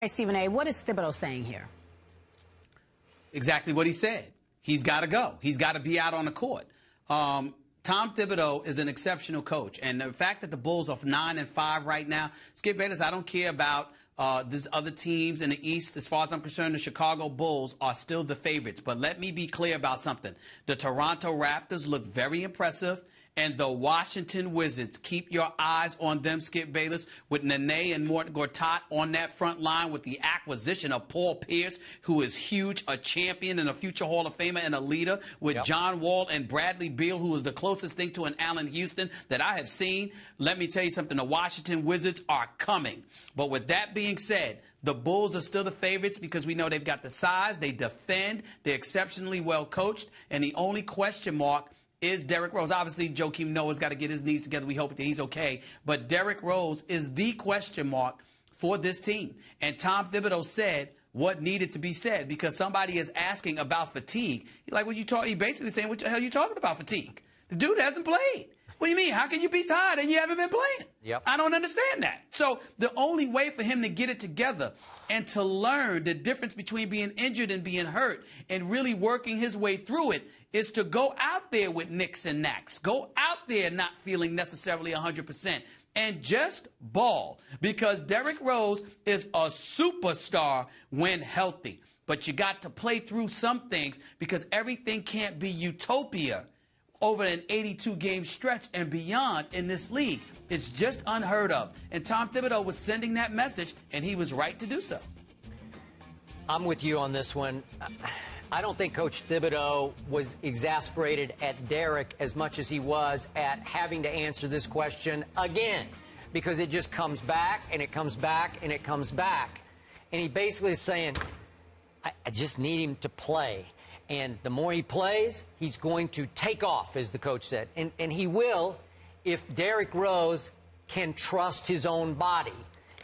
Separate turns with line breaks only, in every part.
Hey, Stephen A., what is Thibodeau saying here?
Exactly what he said. He's got to go. He's got to be out on the court. Tom Thibodeau is an exceptional coach. And the fact that the Bulls are 9-5 right now, Skip Bayless, I don't care about these other teams in the East. As far as I'm concerned, the Chicago Bulls are still the favorites. But let me be clear about something. The Toronto Raptors look very impressive. And the Washington Wizards, keep your eyes on them, Skip Bayless, with Nene and Morton Gortat on that front line with the acquisition of Paul Pierce, who is huge, a champion and a future Hall of Famer and a leader, with John Wall and Bradley Beal, who is the closest thing to an Allen Houston that I have seen. Let me tell you something. The Washington Wizards are coming. But with that being said, the Bulls are still the favorites because we know they've got the size, they defend, they're exceptionally well coached, and the only question mark is Derrick Rose. Obviously, Joakim Noah's got to get his knees together. We hope that he's okay. But Derrick Rose is the question mark for this team. And Tom Thibodeau said what needed to be said because somebody is asking about fatigue. He's like, he basically saying, what the hell are you talking about fatigue? The dude hasn't played. What do you mean? How can you be tired and you haven't been playing?
Yep.
I don't understand that. So the only way for him to get it together and to learn the difference between being injured and being hurt and really working his way through it is to go out there with nicks and knacks. Go out there not feeling necessarily 100% and just ball because Derrick Rose is a superstar when healthy. But you got to play through some things because everything can't be utopia over an 82-game stretch and beyond in this league. It's just unheard of. And Tom Thibodeau was sending that message, and he was right to do so.
I'm with you on this one. I don't think Coach Thibodeau was exasperated at Derrick as much as he was at having to answer this question again, because it just comes back, and it comes back, and it comes back. And he basically is saying, I just need him to play. And the more he plays, he's going to take off, as the coach said. And he will if Derrick Rose can trust his own body.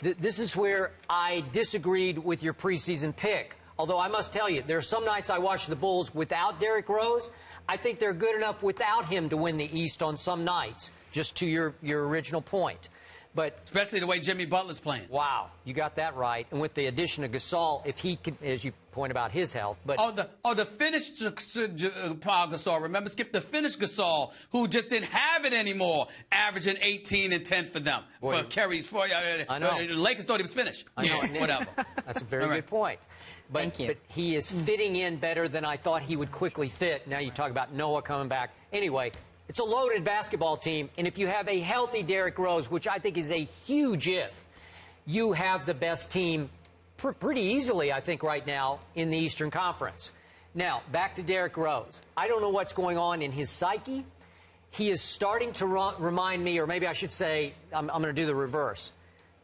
This is where I disagreed with your preseason pick. Although I must tell you, there are some nights I watch the Bulls without Derrick Rose. I think they're good enough without him to win the East on some nights, just to your original point. But
especially the way Jimmy Butler's playing.
Wow, you got that right. And with the addition of Gasol, if he can, as you point about his health, but
the finished Paul Gasol. Remember, Skip, the finished Gasol, who just didn't have it anymore, averaging 18 and 10 for them for carries. I know the Lakers thought he was finished.
I know,
whatever.
That's a very good point. But,
Thank you.
But he is fitting in better than I thought he would quickly fit. Now you talk about Noah coming back. Anyway. It's a loaded basketball team, and if you have a healthy Derrick Rose, which I think is a huge if, you have the best team pretty easily, I think, right now in the Eastern Conference. Now, back to Derrick Rose. I don't know what's going on in his psyche. He is starting to remind me, or maybe I should say, I'm going to do the reverse.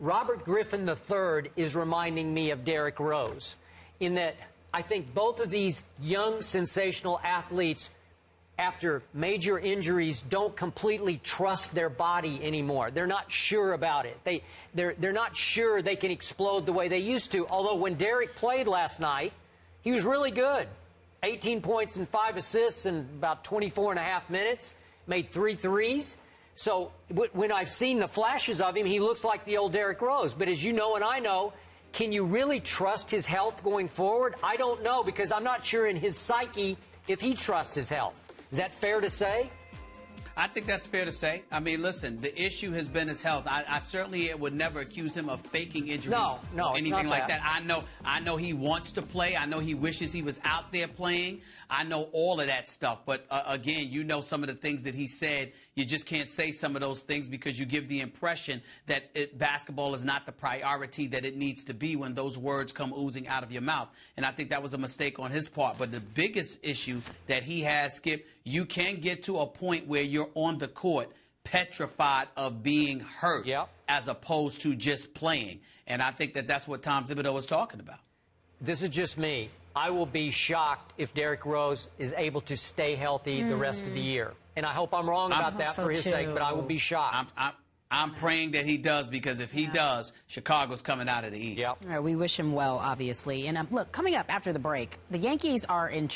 Robert Griffin III is reminding me of Derrick Rose in that I think both of these young, sensational athletes after major injuries don't completely trust their body anymore. They're not sure about it. They're not sure they can explode the way they used to. Although when Derrick played last night, he was really good. 18 points and 5 assists in about 24 and a half minutes. Made 3 threes. So when I've seen the flashes of him, he looks like the old Derrick Rose. But as you know and I know, can you really trust his health going forward? I don't know, because I'm not sure in his psyche if he trusts his health. Is that fair to say?
I think that's fair to say. I mean, listen, the issue has been his health. I certainly would never accuse him of faking injuries or anything like that. I know he wants to play. I know he wishes he was out there playing. I know all of that stuff. But, again, you know some of the things that he said. You just can't say some of those things because you give the impression that basketball is not the priority that it needs to be when those words come oozing out of your mouth. And I think that was a mistake on his part. But the biggest issue that he has, Skip, you can get to a point where you're on the court petrified of being hurt as opposed to just playing. And I think that that's what Tom Thibodeau was talking about.
This is just me. I will be shocked if Derrick Rose is able to stay healthy the rest of the year. And I hope I'm wrong about that for his sake, but I will be shocked.
I'm praying that he does, because if he does, Chicago's coming out of the East.
All right, we wish him well, obviously. And look, coming up after the break, the Yankees are in